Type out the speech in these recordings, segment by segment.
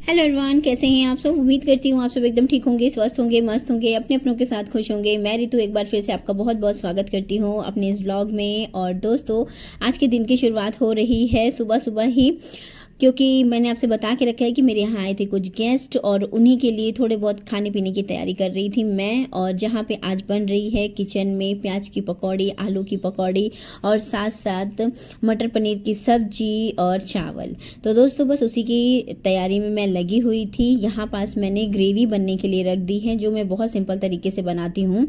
Hello everyone, कैसे हैं आप सब। उम्मीद करती हूँ आप सब एकदम ठीक होंगे, स्वस्थ होंगे, मस्त होंगे, अपने अपनों के साथ खुश होंगे। मैं रितु एक बार फिर से आपका बहुत बहुत स्वागत करती हूँ अपने इस ब्लॉग में। और दोस्तों, आज के दिन की शुरुआत हो रही है सुबह सुबह ही, क्योंकि मैंने आपसे बता के रखा है कि मेरे यहाँ आए थे कुछ गेस्ट और उन्हीं के लिए थोड़े बहुत खाने पीने की तैयारी कर रही थी मैं। और जहाँ पे आज बन रही है किचन में प्याज की पकौड़ी, आलू की पकौड़ी और साथ साथ मटर पनीर की सब्जी और चावल। तो दोस्तों, बस उसी की तैयारी में मैं लगी हुई थी। यहाँ पास मैंने ग्रेवी बनने के लिए रख दी है, जो मैं बहुत सिंपल तरीके से बनाती हूँ।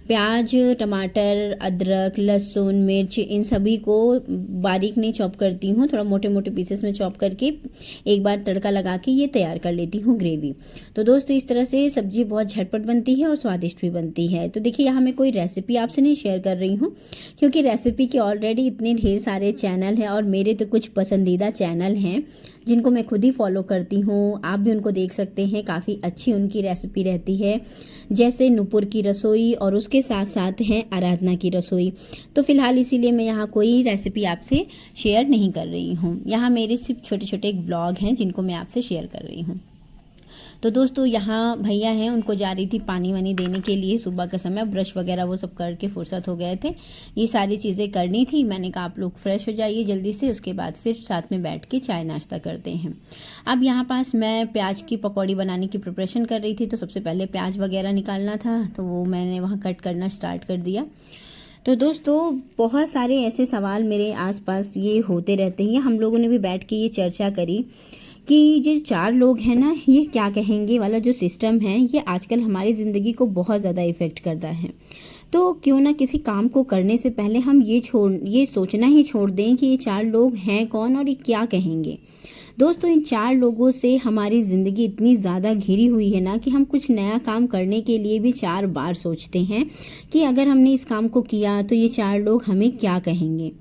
प्याज, टमाटर, अदरक, लहसुन, मिर्च, इन सभी को बारीक नहीं चॉप करती हूँ, थोड़ा मोटे मोटे पीसेस में चॉप करके एक बार तड़का लगा के ये तैयार कर लेती हूँ ग्रेवी। तो दोस्तों, इस तरह से सब्जी बहुत झटपट बनती है और स्वादिष्ट भी बनती है। तो देखिए, यहाँ मैं कोई रेसिपी आपसे नहीं शेयर कर रही हूँ, क्योंकि रेसिपी के ऑलरेडी इतने ढेर सारे चैनल हैं और मेरे तो कुछ पसंदीदा चैनल हैं जिनको मैं खुद ही फॉलो करती हूँ। आप भी उनको देख सकते हैं, काफ़ी अच्छी उनकी रेसिपी रहती है, जैसे नुपुर की रसोई और उसके साथ साथ हैं आराधना की रसोई। तो फिलहाल इसीलिए मैं यहाँ कोई रेसिपी आपसे शेयर नहीं कर रही हूँ। यहाँ मेरे सिर्फ छोटे छोटे एक ब्लॉग हैं जिनको मैं आपसे शेयर कर रही हूँ। तो दोस्तों, यहाँ भैया हैं, उनको जा रही थी पानी वानी देने के लिए। सुबह का समय, ब्रश वगैरह वो सब करके फुर्सत हो गए थे। ये सारी चीज़ें करनी थी। मैंने कहा आप लोग फ्रेश हो जाइए जल्दी से, उसके बाद फिर साथ में बैठ के चाय नाश्ता करते हैं। अब यहाँ पास मैं प्याज की पकौड़ी बनाने की प्रिपरेशन कर रही थी, तो सबसे पहले प्याज वगैरह निकालना था, तो वो मैंने वहाँ कट करना स्टार्ट कर दिया। तो दोस्तों, बहुत सारे ऐसे सवाल मेरे आसपास ये होते रहते हैं। हम लोगों ने भी बैठ के ये चर्चा करी कि ये 4 लोग हैं ना, ये क्या कहेंगे वाला जो सिस्टम है, ये आजकल हमारी ज़िंदगी को बहुत ज़्यादा इफ़ेक्ट करता है। तो क्यों ना किसी काम को करने से पहले हम ये सोचना ही छोड़ दें कि ये 4 लोग हैं कौन और ये क्या कहेंगे। दोस्तों, इन 4 लोगों से हमारी ज़िंदगी इतनी ज़्यादा घिरी हुई है ना कि हम कुछ नया काम करने के लिए भी 4 बार सोचते हैं कि अगर हमने इस काम को किया तो ये 4 लोग हमें क्या कहेंगे।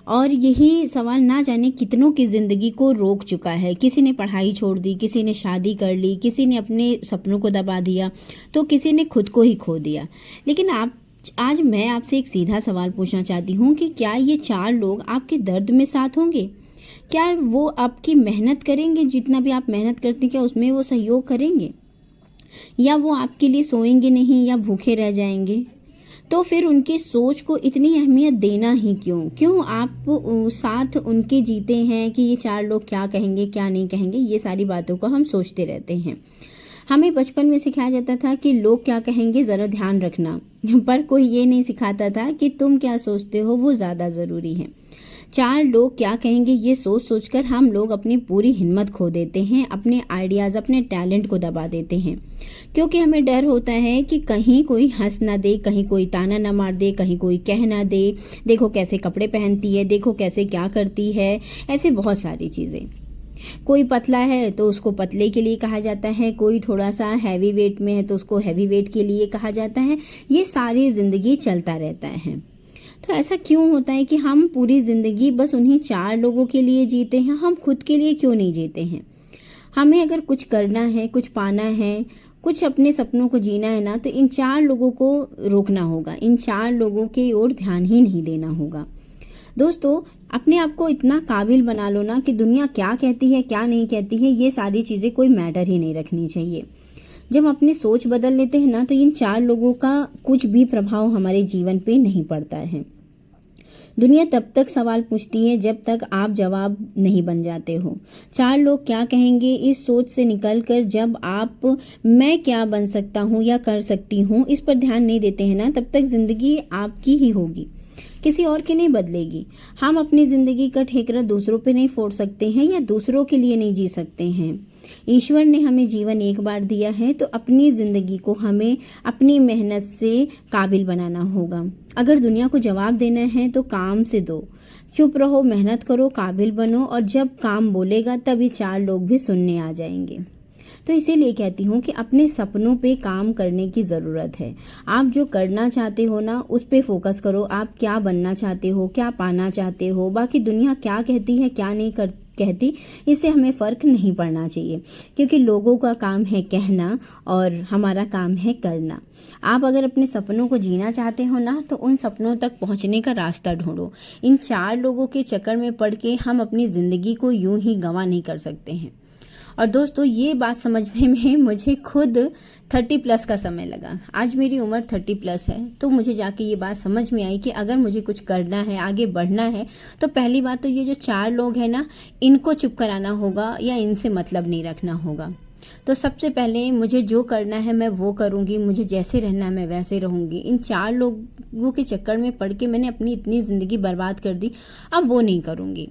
और यही सवाल ना जाने कितनों की ज़िंदगी को रोक चुका है। किसी ने पढ़ाई छोड़ दी, किसी ने शादी कर ली, किसी ने अपने सपनों को दबा दिया, तो किसी ने खुद को ही खो दिया। लेकिन आज मैं आपसे एक सीधा सवाल पूछना चाहती हूँ कि क्या ये 4 लोग आपके दर्द में साथ होंगे? क्या वो आपकी मेहनत करेंगे? जितना भी आप मेहनत करते हैं, क्या उसमें वो सहयोग करेंगे? या वो आपके लिए सोएंगे नहीं या भूखे रह जाएंगे? तो फिर उनकी सोच को इतनी अहमियत देना ही क्यों? क्यों आप साथ उनके जीते हैं कि ये 4 लोग क्या कहेंगे, क्या नहीं कहेंगे? ये सारी बातों को हम सोचते रहते हैं। हमें बचपन में सिखाया जाता था कि लोग क्या कहेंगे ज़रा ध्यान रखना, पर कोई ये नहीं सिखाता था कि तुम क्या सोचते हो वो ज़्यादा ज़रूरी है। 4 लोग क्या कहेंगे ये सोच सोचकर हम लोग अपनी पूरी हिम्मत खो देते हैं, अपने आइडियाज़, अपने टैलेंट को दबा देते हैं, क्योंकि हमें डर होता है कि कहीं कोई हंस ना दे, कहीं कोई ताना ना मार दे, कहीं कोई कह ना दे, देखो कैसे कपड़े पहनती है, देखो कैसे क्या करती है। ऐसे बहुत सारी चीज़ें। कोई पतला है तो उसको पतले के लिए कहा जाता है, कोई थोड़ा सा हैवी वेट में है तो उसको हैवी वेट के लिए कहा जाता है। ये सारी ज़िंदगी चलता रहता है। तो ऐसा क्यों होता है कि हम पूरी ज़िंदगी बस उन्हीं 4 लोगों के लिए जीते हैं? हम खुद के लिए क्यों नहीं जीते हैं? हमें अगर कुछ करना है, कुछ पाना है, कुछ अपने सपनों को जीना है ना, तो इन 4 लोगों को रोकना होगा, इन 4 लोगों की ओर ध्यान ही नहीं देना होगा। दोस्तों, अपने आप को इतना काबिल बना लो ना कि दुनिया क्या कहती है, क्या नहीं कहती है, ये सारी चीज़ें कोई मैटर ही नहीं रखनी चाहिए। जब अपनी सोच बदल लेते हैं ना, तो इन 4 लोगों का कुछ भी प्रभाव हमारे जीवन पे नहीं पड़ता है। दुनिया तब तक सवाल पूछती है जब तक आप जवाब नहीं बन जाते हो। 4 लोग क्या कहेंगे इस सोच से निकलकर जब आप मैं क्या बन सकता हूँ या कर सकती हूँ इस पर ध्यान नहीं देते हैं ना, तब तक ज़िंदगी आपकी ही होगी, किसी और की नहीं बदलेगी। हम अपनी ज़िंदगी का ठेकरा दूसरों पे नहीं फोड़ सकते हैं या दूसरों के लिए नहीं जी सकते हैं। ईश्वर ने हमें जीवन एक बार दिया है, तो अपनी ज़िंदगी को हमें अपनी मेहनत से काबिल बनाना होगा। अगर दुनिया को जवाब देना है तो काम से दो, चुप रहो, मेहनत करो, काबिल बनो, और जब काम बोलेगा तभी 4 लोग भी सुनने आ जाएंगे। तो इसीलिए कहती हूँ कि अपने सपनों पे काम करने की ज़रूरत है। आप जो करना चाहते हो ना, उस पे फोकस करो। आप क्या बनना चाहते हो, क्या पाना चाहते हो, बाकी दुनिया क्या कहती है, क्या नहीं कहती, इससे हमें फ़र्क नहीं पड़ना चाहिए, क्योंकि लोगों का काम है कहना और हमारा काम है करना। आप अगर अपने सपनों को जीना चाहते हो ना, तो उन सपनों तक पहुंचने का रास्ता ढूंढो। इन 4 लोगों के चक्कर में पड़ के हम अपनी ज़िंदगी को यूं ही गंवा नहीं कर सकते हैं। और दोस्तों ये बात समझने में मुझे खुद 30+ का समय लगा। आज मेरी उम्र 30+ है, तो मुझे जाके ये बात समझ में आई कि अगर मुझे कुछ करना है, आगे बढ़ना है, तो पहली बात तो ये जो 4 लोग हैं ना, इनको चुप कराना होगा या इनसे मतलब नहीं रखना होगा। तो सबसे पहले मुझे जो करना है मैं वो करूँगी, मुझे जैसे रहना है मैं वैसे रहूँगी। इन 4 लोगों के चक्कर में पड़ के मैंने अपनी इतनी ज़िंदगी बर्बाद कर दी, अब वो नहीं करूँगी।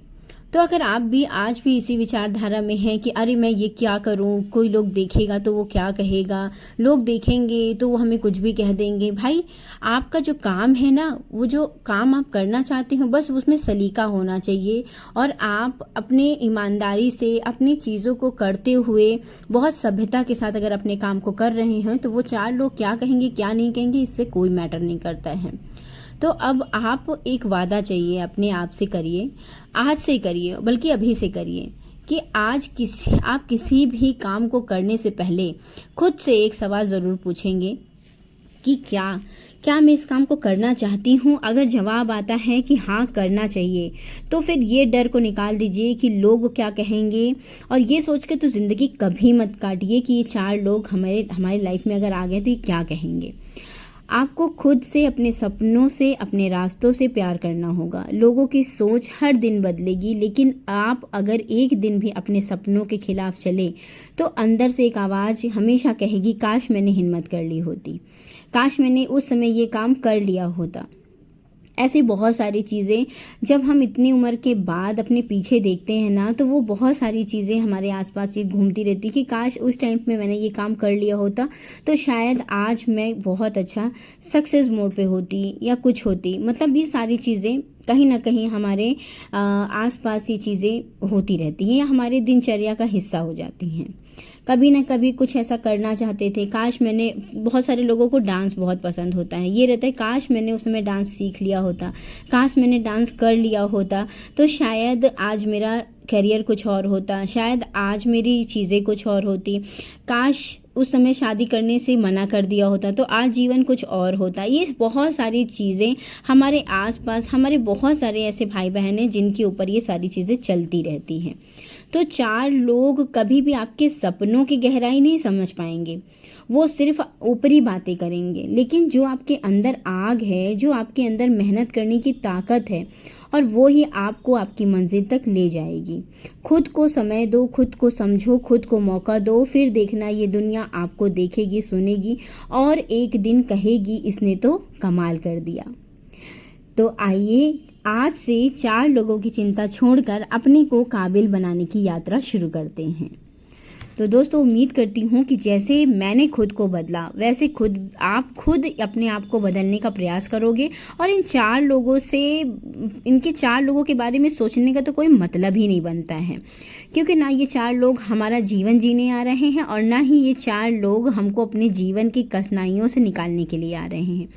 तो अगर आप भी आज भी इसी विचारधारा में हैं कि अरे मैं ये क्या करूं, कोई लोग देखेगा तो वो क्या कहेगा, लोग देखेंगे तो वो हमें कुछ भी कह देंगे। भाई आपका जो काम है ना, वो जो काम आप करना चाहते हो बस उसमें सलीका होना चाहिए, और आप अपने ईमानदारी से अपनी चीज़ों को करते हुए बहुत सभ्यता के साथ अगर अपने काम को कर रहे हैं तो वो 4 लोग क्या कहेंगे क्या नहीं कहेंगे इससे कोई मैटर नहीं करता है। तो अब आप एक वादा चाहिए अपने आप से करिए, आज से करिए, बल्कि अभी से करिए कि आज आप किसी भी काम को करने से पहले खुद से एक सवाल ज़रूर पूछेंगे कि क्या मैं इस काम को करना चाहती हूँ। अगर जवाब आता है कि हाँ करना चाहिए, तो फिर ये डर को निकाल दीजिए कि लोग क्या कहेंगे, और ये सोच के तो ज़िंदगी कभी मत काटिए कि ये 4 लोग हमारी लाइफ में अगर आ गए तो ये क्या कहेंगे। आपको खुद से, अपने सपनों से, अपने रास्तों से प्यार करना होगा। लोगों की सोच हर दिन बदलेगी, लेकिन आप अगर एक दिन भी अपने सपनों के खिलाफ चले तो अंदर से एक आवाज़ हमेशा कहेगी काश मैंने हिम्मत कर ली होती, काश मैंने उस समय ये काम कर लिया होता। ऐसी बहुत सारी चीज़ें जब हम इतनी उम्र के बाद अपने पीछे देखते हैं ना, तो वो बहुत सारी चीज़ें हमारे आसपास ये घूमती रहती कि काश उस टाइम में मैंने ये काम कर लिया होता तो शायद आज मैं बहुत अच्छा सक्सेस मोड पे होती या कुछ होती। मतलब ये सारी चीज़ें कहीं ना कहीं हमारे आसपास ये चीज़ें होती रहती हैं या हमारे दिनचर्या का हिस्सा हो जाती हैं। कभी ना कभी कुछ ऐसा करना चाहते थे, काश मैंने, बहुत सारे लोगों को डांस बहुत पसंद होता है, ये रहता है काश मैंने उस समय डांस सीख लिया होता, काश मैंने डांस कर लिया होता तो शायद आज मेरा करियर कुछ और होता, शायद आज मेरी चीज़ें कुछ और होती, काश उस समय शादी करने से मना कर दिया होता तो आज जीवन कुछ और होता। ये बहुत सारी चीज़ें हमारे आसपास, हमारे बहुत सारे ऐसे भाई बहन हैं जिनके ऊपर ये सारी चीज़ें चलती रहती हैं। तो 4 लोग कभी भी आपके सपनों की गहराई नहीं समझ पाएंगे, वो सिर्फ ऊपरी बातें करेंगे, लेकिन जो आपके अंदर आग है, जो आपके अंदर मेहनत करने की ताकत है, और वो ही आपको आपकी मंजिल तक ले जाएगी। खुद को समय दो, खुद को समझो, खुद को मौका दो, फिर देखना ये दुनिया आपको देखेगी, सुनेगी और एक दिन कहेगी इसने तो कमाल कर दिया। तो आइए आज से 4 लोगों की चिंता छोड़कर अपने को काबिल बनाने की यात्रा शुरू करते हैं। तो दोस्तों उम्मीद करती हूँ कि जैसे मैंने खुद को बदला वैसे आप खुद अपने आप को बदलने का प्रयास करोगे, और इनके 4 लोगों के बारे में सोचने का तो कोई मतलब ही नहीं बनता है, क्योंकि ना ये 4 लोग हमारा जीवन जीने आ रहे हैं और ना ही ये 4 लोग हमको अपने जीवन की कठिनाइयों से निकालने के लिए आ रहे हैं।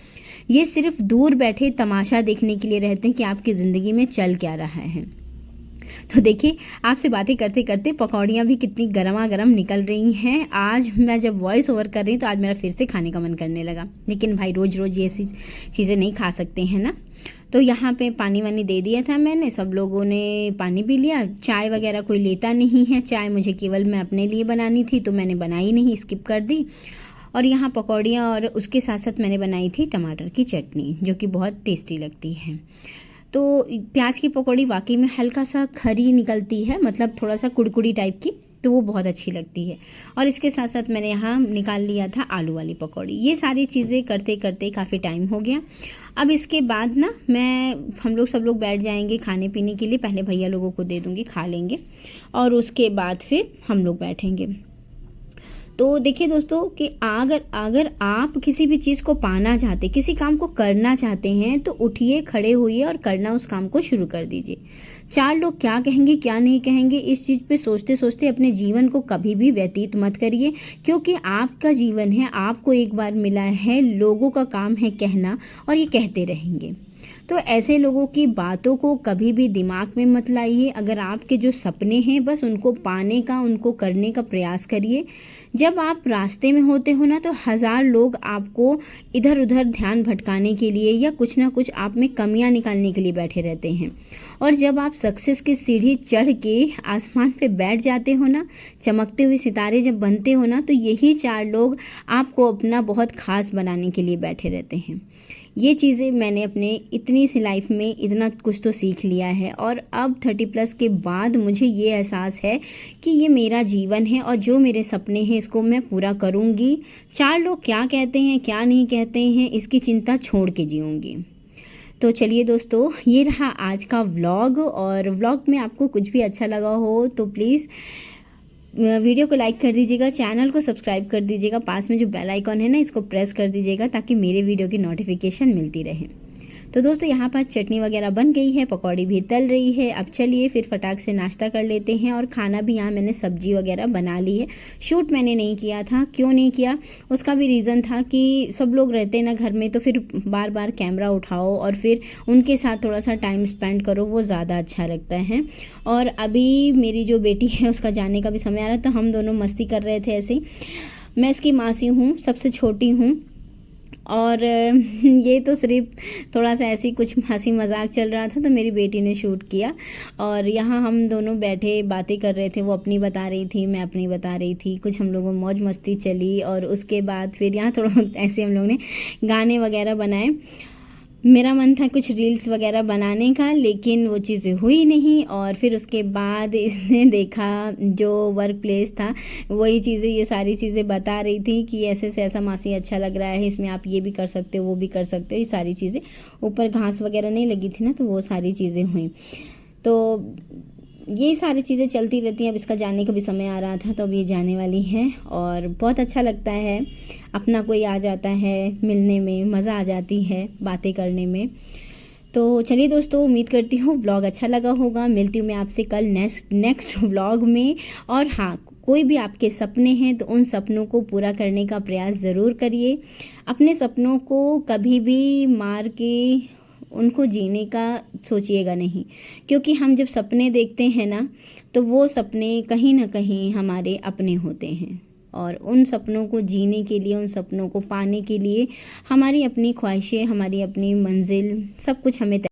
ये सिर्फ दूर बैठे तमाशा देखने के लिए रहते हैं कि आपकी ज़िंदगी में चल क्या रहा है। तो देखिए आपसे बातें करते करते पकौड़ियाँ भी कितनी गरमा गरम निकल रही हैं। आज मैं जब वॉइस ओवर कर रही हूँ तो आज मेरा फिर से खाने का मन करने लगा, लेकिन भाई रोज़ रोज़ ये ऐसी चीज़ें नहीं खा सकते हैं ना। तो यहाँ पे पानी वानी दे दिया था मैंने, सब लोगों ने पानी पी लिया। चाय वगैरह कोई लेता नहीं है, चाय मुझे केवल मैं अपने लिए बनानी थी तो मैंने बनाई नहीं, स्किप कर दी। और यहाँ पकौड़ियाँ और उसके साथ साथ मैंने बनाई थी टमाटर की चटनी, जो कि बहुत टेस्टी लगती है। तो प्याज की पकौड़ी वाकई में हल्का सा खरी निकलती है, मतलब थोड़ा सा कुड़कुड़ी टाइप की, तो वो बहुत अच्छी लगती है। और इसके साथ साथ मैंने यहाँ निकाल लिया था आलू वाली पकौड़ी। ये सारी चीज़ें करते करते काफ़ी टाइम हो गया। अब इसके बाद ना हम लोग सब लोग बैठ जाएंगे खाने पीने के लिए। पहले भैया लोगों को दे दूँगी, खा लेंगे, और उसके बाद फिर हम लोग बैठेंगे। तो देखिए दोस्तों कि अगर आप किसी भी चीज़ को पाना चाहते, किसी काम को करना चाहते हैं, तो उठिए, खड़े होइए और करना उस काम को शुरू कर दीजिए। 4 लोग क्या कहेंगे क्या नहीं कहेंगे इस चीज़ पे सोचते सोचते अपने जीवन को कभी भी व्यतीत मत करिए, क्योंकि आपका जीवन है, आपको एक बार मिला है। लोगों का काम है कहना, और ये कहते रहेंगे। तो ऐसे लोगों की बातों को कभी भी दिमाग में मत लाइए। अगर आपके जो सपने हैं बस उनको पाने का, उनको करने का प्रयास करिए। जब आप रास्ते में होते हो ना तो हज़ार लोग आपको इधर उधर ध्यान भटकाने के लिए या कुछ ना कुछ आप में कमियां निकालने के लिए बैठे रहते हैं। और जब आप सक्सेस की सीढ़ी चढ़ के आसमान पे बैठ जाते हो ना, चमकते हुए सितारे जब बनते हो ना, तो यही 4 लोग आपको अपना बहुत खास बनाने के लिए बैठे रहते हैं। ये चीज़ें मैंने अपने इतनी सी लाइफ में इतना कुछ तो सीख लिया है और अब 30+ के बाद मुझे ये एहसास है कि ये मेरा जीवन है और जो मेरे सपने हैं इसको मैं पूरा करूँगी। 4 लोग क्या कहते हैं क्या नहीं कहते हैं इसकी चिंता छोड़ के जीऊँगी। तो चलिए दोस्तों, ये रहा आज का व्लॉग। और व्लॉग में आपको कुछ भी अच्छा लगा हो तो प्लीज़ वीडियो को लाइक कर दीजिएगा, चैनल को सब्सक्राइब कर दीजिएगा, पास में जो बेल आइकॉन है ना इसको प्रेस कर दीजिएगा ताकि मेरे वीडियो की नोटिफिकेशन मिलती रहे। तो दोस्तों यहाँ पर चटनी वगैरह बन गई है, पकौड़ी भी तल रही है। अब चलिए फिर फटाक से नाश्ता कर लेते हैं। और खाना भी यहाँ मैंने सब्जी वगैरह बना ली है। शूट मैंने नहीं किया था, क्यों नहीं किया उसका भी रीज़न था कि सब लोग रहते हैं ना घर में, तो फिर बार बार कैमरा उठाओ और फिर उनके साथ थोड़ा सा टाइम स्पेंड करो, वो ज़्यादा अच्छा लगता है। और अभी मेरी जो बेटी है उसका जाने का भी समय आ रहा है, तो हम दोनों मस्ती कर रहे थे ऐसे ही। मैं इसकी मासी हूँ, सबसे छोटी हूँ। और ये तो सिर्फ थोड़ा सा ऐसी कुछ हंसी मजाक चल रहा था तो मेरी बेटी ने शूट किया। और यहाँ हम दोनों बैठे बातें कर रहे थे, वो अपनी बता रही थी, मैं अपनी बता रही थी, कुछ हम लोगों में मौज मस्ती चली। और उसके बाद फिर यहाँ थोड़ा ऐसे हम लोगों ने गाने वगैरह बनाए। मेरा मन था कुछ रील्स वगैरह बनाने का, लेकिन वो चीज़ें हुई नहीं। और फिर उसके बाद इसने देखा जो वर्क प्लेस था, वही चीज़ें, ये सारी चीज़ें बता रही थी कि ऐसे से ऐसा मासी अच्छा लग रहा है, इसमें आप ये भी कर सकते हो वो भी कर सकते हो, ये सारी चीज़ें। ऊपर घास वगैरह नहीं लगी थी ना, तो वो सारी चीज़ें हुई। तो ये सारी चीज़ें चलती रहती हैं। अब इसका जाने का भी समय आ रहा था, तो अब ये जाने वाली है। और बहुत अच्छा लगता है, अपना कोई आ जाता है, मिलने में मज़ा आ जाती है, बातें करने में। तो चलिए दोस्तों, उम्मीद करती हूँ व्लॉग अच्छा लगा होगा। मिलती हूँ मैं आपसे कल नेक्स्ट व्लॉग में। और हाँ, कोई भी आपके सपने हैं तो उन सपनों को पूरा करने का प्रयास ज़रूर करिए। अपने सपनों को कभी भी मार के उनको जीने का सोचिएगा नहीं, क्योंकि हम जब सपने देखते हैं ना तो वो सपने कहीं ना कहीं हमारे अपने होते हैं। और उन सपनों को जीने के लिए, उन सपनों को पाने के लिए हमारी अपनी ख्वाहिशें, हमारी अपनी मंजिल, सब कुछ हमें